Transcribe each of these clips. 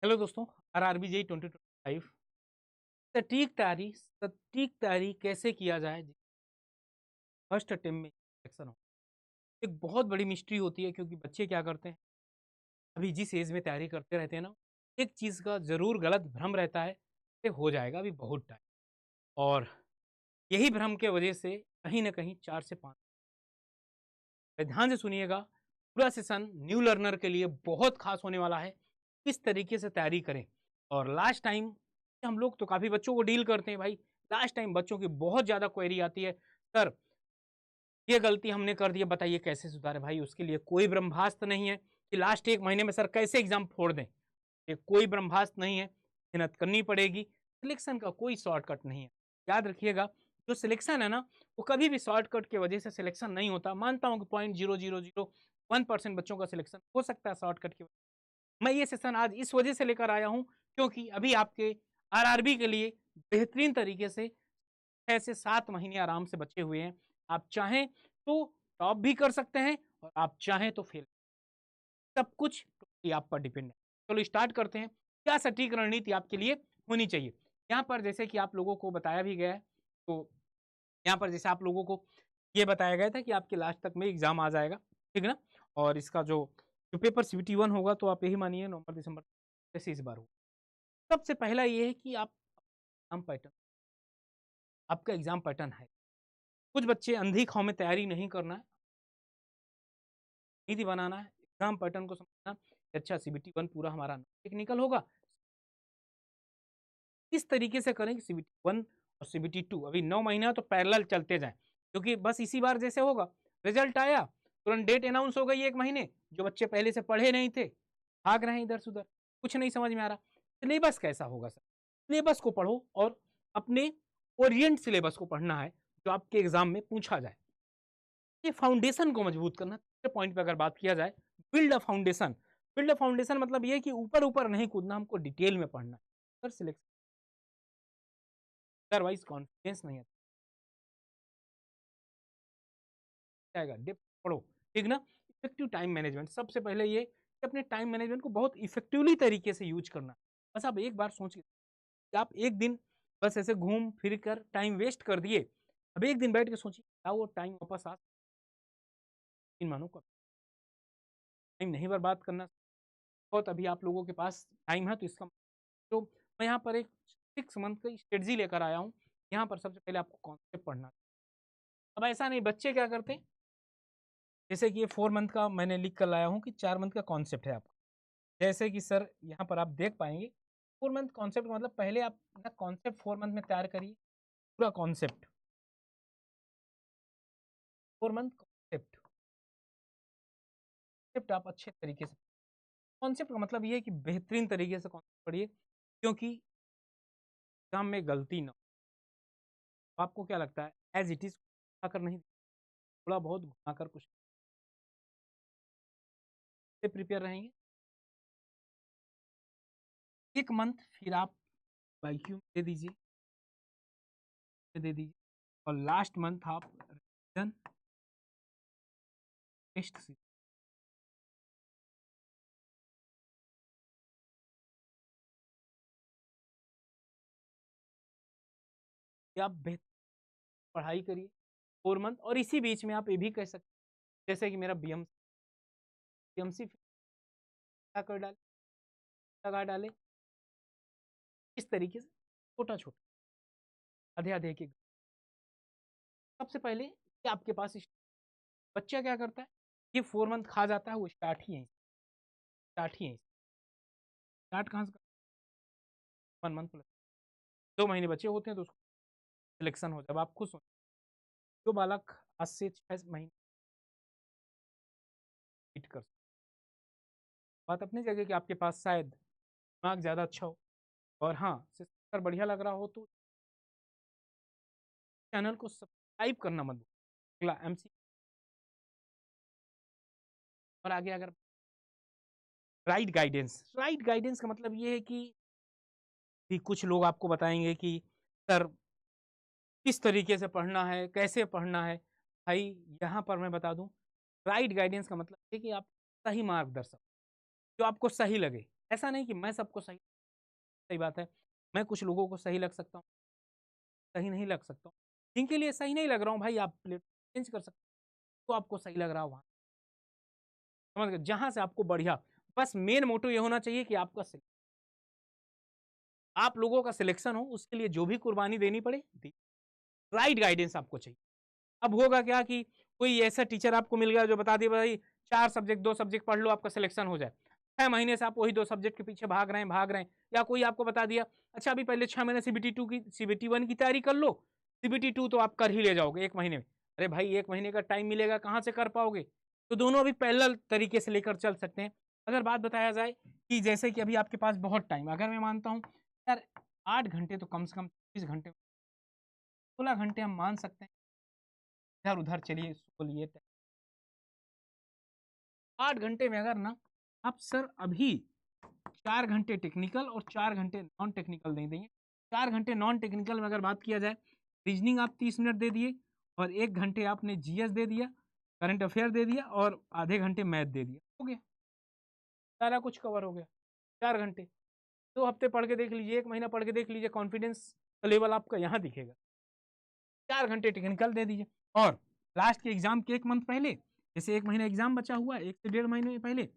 Hello दोस्तों, RRBJ 2025 सटीक तैयारी कैसे किया जाए फर्स्ट अटेम्प्ट में सिलेक्शन हो। एक बहुत बड़ी मिस्ट्री होती है क्योंकि बच्चे क्या करते हैं, अभी जिस एज में तैयारी करते रहते हैं ना, एक चीज़ का ज़रूर गलत भ्रम रहता है कि हो जाएगा अभी बहुत टाइम। और यही भ्रम के वजह से कहीं ना कहीं 4 से 5 ध्यान से सुनिएगा। पूरा सेशन न्यू लर्नर के लिए बहुत खास होने वाला है। किस तरीके से तैयारी करें। और लास्ट टाइम हम लोग तो काफ़ी बच्चों को डील करते हैं भाई। लास्ट टाइम बच्चों की बहुत ज़्यादा क्वेरी आती है, सर ये गलती हमने कर दी है, बताइए कैसे सुधारे। भाई उसके लिए कोई ब्रह्मास्त्र नहीं है कि लास्ट 1 महीने में सर कैसे एग्जाम फोड़ दें। ये कोई ब्रह्मास्त्र नहीं है, मेहनत करनी पड़ेगी। सिलेक्शन का कोई शॉर्टकट नहीं है। याद रखिएगा, जो सिलेक्शन है ना, वो कभी भी शॉर्टकट की वजह से सिलेक्शन नहीं होता। मानता हूँ कि 0.0001% बच्चों का सिलेक्शन हो सकता है शॉर्टकट की वजह से। मैं ये सेशन आज इस वजह से लेकर आया हूँ क्योंकि अभी आपके RRB के लिए बेहतरीन तरीके से 6 से 7 महीने आराम से बचे हुए हैं। आप चाहें तो टॉप भी कर सकते हैं और आप चाहें तो फेल। सब कुछ आप पर डिपेंड है। चलो स्टार्ट करते हैं। क्या सटीक रणनीति आपके लिए होनी चाहिए। यहाँ पर जैसे कि आप लोगों को बताया भी गया है, तो यहाँ पर जैसे आप लोगों को ये बताया गया था कि आपके लास्ट तक में एग्जाम आ जाएगा, ठीक है ना। और इसका जो पेपर CBT 1 होगा, तो आप यही मानिए नवंबर दिसंबर जैसे इस बार होगा। सबसे पहला ये है कि आप एग्जाम पैटर्न, आपका एग्जाम पैटर्न है। कुछ बच्चे अंधी खाओ में तैयारी नहीं करना है, नीति बनाना है, एग्जाम पैटर्न को समझना। अच्छा CBT 1 पूरा हमारा टेक्निकल होगा, इस तरीके से करें कि CBT 1 और CBT 2 अभी 9 महीना तो पैरेलल चलते जाएं, क्योंकि बस इसी बार जैसे होगा, रिजल्ट आया तुरंत डेट अनाउंस हो गई 1 महीने, जो बच्चे पहले से पढ़े नहीं थे भाग रहे हैं इधर से उधर, कुछ नहीं समझ में आ रहा। सिलेबस कैसा होगा सर, सिलेबस को पढ़ो और अपने ओरिएंट सिलेबस को पढ़ना है जो आपके एग्जाम में पूछा जाए। ये फाउंडेशन को मजबूत करना। पॉइंट पे अगर बात किया जाए, build a foundation. Build a foundation मतलब ये कि ऊपर ऊपर नहीं कूदना, हमको डिटेल में पढ़ना है सर। सिलेक्शन अदरवाइज कॉन्फिडेंस नहीं आएगा। डेप्थ पढ़ो, ठीक ना। इफेक्टिव टाइम मैनेजमेंट, सबसे पहले ये कि अपने टाइम मैनेजमेंट को बहुत इफेक्टिवली तरीके से यूज करना। बस आप एक बार सोचिए कि आप एक दिन बस ऐसे घूम फिर कर टाइम वेस्ट कर दिए। अब एक दिन बैठ के सोचिए क्या वो टाइम वापस आ, इन मानो को टाइम नहीं बर्बाद करना। बहुत अभी आप लोगों के पास टाइम है, तो इसका तो मैं यहाँ पर एक 6 मंथ की स्ट्रेटजी लेकर आया हूँ। यहाँ पर सबसे पहले आपको कॉन्सेप्ट पढ़ना। अब ऐसा नहीं, बच्चे क्या करते हैं, जैसे कि ये 4 मंथ का मैंने लिख कर लाया हूँ कि 4 मंथ का कॉन्सेप्ट है आपका। जैसे कि सर यहाँ पर आप देख पाएंगे 4 मंथ कॉन्सेप्ट का मतलब पहले आप अपना कॉन्सेप्ट 4 मंथ में तैयार करिए। पूरा कॉन्सेप्ट 4 मंथ कॉन्सेप्ट कॉन्सेप्ट आप अच्छे तरीके से, कॉन्सेप्ट का मतलब ये है कि बेहतरीन तरीके से कॉन्सेप्ट पढ़िए, क्योंकि एग्जाम में गलती ना हो। आपको क्या लगता है एज इट इज कर नहीं, थोड़ा बहुत घुमा कर कुछ से प्रिपेयर रहेंगे 1 मंथ, फिर आप IQ दे दीजिए और लास्ट मंथ आप रिवीजन टेस्ट से आप बेहतर पढ़ाई करिए 4 मंथ। और इसी बीच में आप ये भी कह सकते हैं, जैसे कि मेरा BMC कर डाले, लगा डाले, इस तरीके से छोटा छोटा आधे आधे के। सबसे पहले ये आपके पास बच्चा क्या करता है, ये 4 मंथ खा जाता है, वो स्टार्ट कहाँ से 1 मंथ प्लस 2 महीने बचे होते हैं, तो उसको सिलेक्शन हो। जब आप खुश हो, जो बालक आज से 6 महीने वेट कर, बात अपनी जगह कि आपके पास शायद दिमाग ज़्यादा अच्छा हो, और हाँ अगर बढ़िया लग रहा हो तो चैनल को सब्सक्राइब करना मत भूलिए। अगला MC और आगे अगर राइट गाइडेंस का मतलब ये है कि कुछ लोग आपको बताएंगे कि सर किस तरीके से पढ़ना है, कैसे पढ़ना है। भाई यहाँ पर मैं बता दूं, राइट गाइडेंस का मतलब है कि आप सही मार्गदर्शक, जो आपको सही लगे। ऐसा नहीं कि मैं सबको सही सही बात है, मैं कुछ लोगों को सही लग सकता हूँ, सही नहीं लग सकता हूँ। जिनके लिए सही नहीं लग रहा हूँ भाई, आप प्लेटफ़ॉर्म चेंज कर सकते हो, तो आपको सही लग रहा हो वहाँ, समझ गए? जहाँ से आपको बढ़िया, बस मेन मोटो ये होना चाहिए कि आपका आप लोगों का सिलेक्शन हो, उसके लिए जो भी कुर्बानी देनी पड़े दी। राइट गाइडेंस आपको चाहिए। अब होगा क्या कि कोई ऐसा टीचर आपको मिल गया जो बता दे भाई 4 सब्जेक्ट 2 सब्जेक्ट पढ़ लो आपका सिलेक्शन हो जाए। 6 महीने से आप वही 2 सब्जेक्ट के पीछे भाग रहे हैं या कोई आपको बता दिया अच्छा अभी पहले 6 महीने सीबीटी 2 की सीबीटी 1 की तैयारी कर लो, सीबीटी 2 तो आप कर ही ले जाओगे 1 महीने में। अरे भाई 1 महीने का टाइम मिलेगा कहाँ से कर पाओगे? तो दोनों अभी पैरेलल तरीके से लेकर चल सकते हैं। अगर बात बताया जाए कि जैसे कि अभी आपके पास बहुत टाइम अगर मैं मानता हूँ यार 8 घंटे तो कम से कम 24 घंटे 16 घंटे हम मान सकते हैं इधर-उधर चलिए सोलिए 8 घंटे में अगर ना आप सर अभी 4 घंटे टेक्निकल और 4 घंटे नॉन टेक्निकल दे देंगे। 4 घंटे नॉन टेक्निकल में अगर बात किया जाए, रीजनिंग आप 30 मिनट दे दिए और 1 घंटे आपने जीएस दे दिया, करंट अफेयर दे दिया और आधे घंटे मैथ दे दिया। हो गया, सारा कुछ कवर हो गया। 4 घंटे, 2 हफ्ते पढ़ के देख लीजिए, 1 महीना पढ़ के देख लीजिए, कॉन्फिडेंस लेवल आपका यहाँ दिखेगा। 4 घंटे टेक्निकल दे दीजिए और लास्ट के एग्जाम के 1 मंथ पहले, जैसे 1 महीना एग्जाम बचा हुआ है, 1 से डेढ़ महीने पहले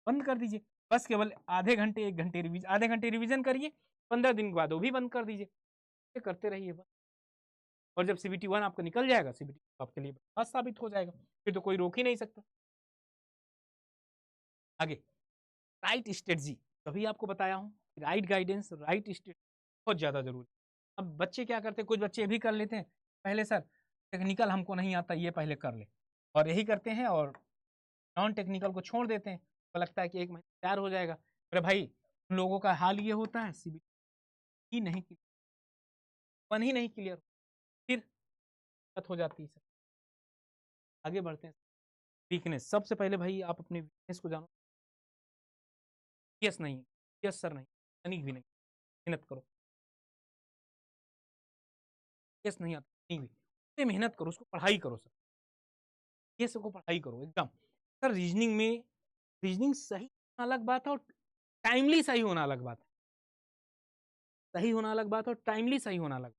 बंद कर दीजिए। बस केवल आधे घंटे 1 घंटे आधे घंटे रिवीजन करिए, 15 दिन के बाद वो भी बंद कर दीजिए। ये करते रहिए बस। और जब सीबीटी 1 आपका निकल जाएगा, सीबीटी आपके लिए बस साबित हो जाएगा, फिर तो कोई रोक ही नहीं सकता। आगे राइट स्ट्रेटजी, तभी आपको बताया हूँ राइट गाइडेंस, राइट स्ट्रेटजी बहुत ज़्यादा ज़रूरी है। अब बच्चे क्या करते हैं, कुछ बच्चे ये भी कर लेते हैं, पहले सर टेक्निकल हमको नहीं आता ये पहले कर ले, और यही करते हैं और नॉन टेक्निकल को छोड़ देते हैं, तो लगता है कि 1 महीने तैयार हो जाएगा। अरे भाई उन लोगों का हाल ये होता है सीबीटी ही नहीं क्लियर, 1 ही नहीं क्लियर, फिर दिक्कत हो जाती है सर। आगे बढ़ते हैं। वीकनेस, सबसे पहले भाई आप अपने वीकनेस को जानो। यस नहीं, यस सर नहीं, तनिक भी नहीं, मेहनत करो। यस नहीं आता, तनिक भी, उससे मेहनत करो, उसको पढ़ाई करो सर, ये सबको पढ़ाई करो एकदम। सर रीजनिंग में, रीजनिंग सही होना अलग बात है और टाइमली सही होना अलग बात है। सही होना अलग बात है और टाइमली सही होना अलग।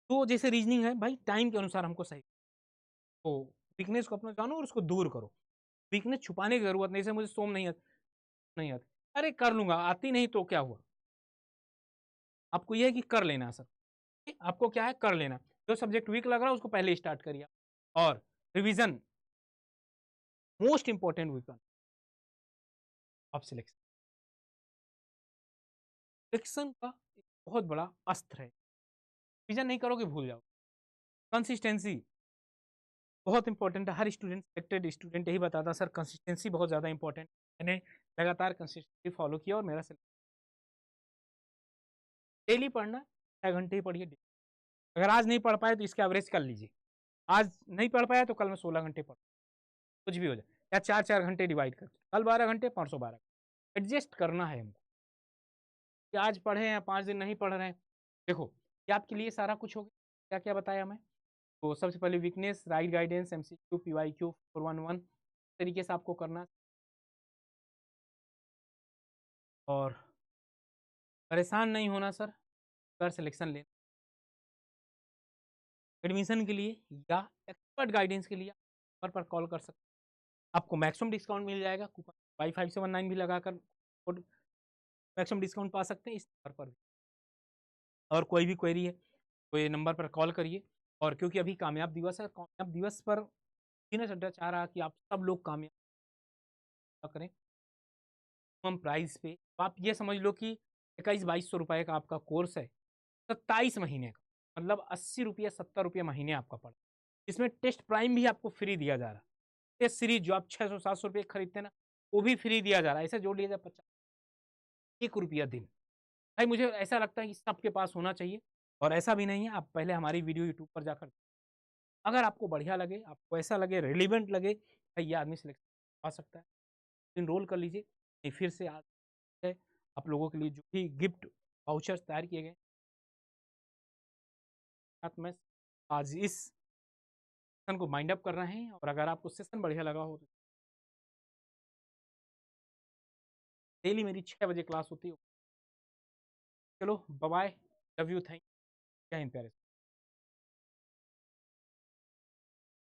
तो जैसे रीजनिंग है भाई टाइम के अनुसार हमको सही, तो वीकनेस को अपना जानो और उसको दूर करो। वीकनेस छुपाने की जरूरत नहीं, जैसे मुझे सोम नहीं आती, नहीं आती, अरे कर लूंगा, आती नहीं तो क्या हुआ। आपको यह है कि कर लेना सर, आपको क्या है कर लेना, जो सब्जेक्ट वीक लग रहा है उसको पहले स्टार्ट करिए। और revision most important weapon of selection, selection का एक बहुत बड़ा अस्त्र है। रिवीजन नहीं करोगे भूल जाओ। कंसिस्टेंसी बहुत इंपॉर्टेंट है, हर स्टूडेंट सिलेक्टेड स्टूडेंट यही बताता सर कंसिस्टेंसी बहुत ज़्यादा इंपॉर्टेंट। मैंने लगातार कंसिस्टेंसी फॉलो किया और मेरा डेली पढ़ना 6 घंटे ही पढ़िए। अगर आज नहीं पढ़ पाए तो इसके एवरेज कर लीजिए, आज नहीं पढ़ पाया तो कल में 16 घंटे पढ़, कुछ भी हो जाए, या 4-4 घंटे डिवाइड कर, कल 12 घंटे परसों 12, एडजस्ट करना है हमको कि आज पढ़े हैं 5 दिन नहीं पढ़ रहे हैं। देखो ये आपके लिए सारा कुछ हो गया, क्या क्या बताया मैं। तो सबसे पहले weakness, right guidance, MCQ, PYQ 411 तरीके से आपको करना, और परेशान नहीं होना सर, कर सिलेक्शन लेना। एडमिशन के लिए या एक्सपर्ट गाइडेंस के लिए नंबर पर कॉल कर सकते हैं, आपको मैक्सिमम डिस्काउंट मिल जाएगा, कूपन Y579 भी लगाकर मैक्सिमम डिस्काउंट पा सकते हैं इस नंबर पर भी। और कोई भी क्वेरी है तो ये नंबर पर कॉल करिए। और क्योंकि अभी कामयाब दिवस है, कामयाब दिवस पर बिजनेस अड्डा चाह रहा कि आप सब लोग कामयाब करें कम प्राइस पे। तो आप ये समझ लो कि 21-2200 रुपए का आपका कोर्स है, 27 महीने का, मतलब 80 रुपये 70 रुपये महीने आपका पड़ा। इसमें टेस्ट प्राइम भी आपको फ्री दिया जा रहा है, टेस्ट सीरीज जो आप 600-700 रुपये खरीदते हैं ना, वो भी फ्री दिया जा रहा है। ऐसे जोड़ लिया जाए 1 रुपया दिन। भाई मुझे ऐसा लगता है कि सबके पास होना चाहिए, और ऐसा भी नहीं है, आप पहले हमारी वीडियो यूट्यूब पर जाकर, अगर आपको बढ़िया लगे, आपको ऐसा लगे रिलेवेंट लगे भाई ये आदमी सिलेक्शन आ सकता है, इनरोल कर लीजिए। ये फिर से आज है आप लोगों के लिए जो भी गिफ्ट वाउचर्स तैयार किए गए साथ में, आज इस सेशन को माइंड अप कर रहे हैं। और अगर आपको सेशन बढ़िया लगा हो तो डेली मेरी 6 बजे क्लास होती है। चलो bye bye, love you, thank, Jai Hind प्यारे।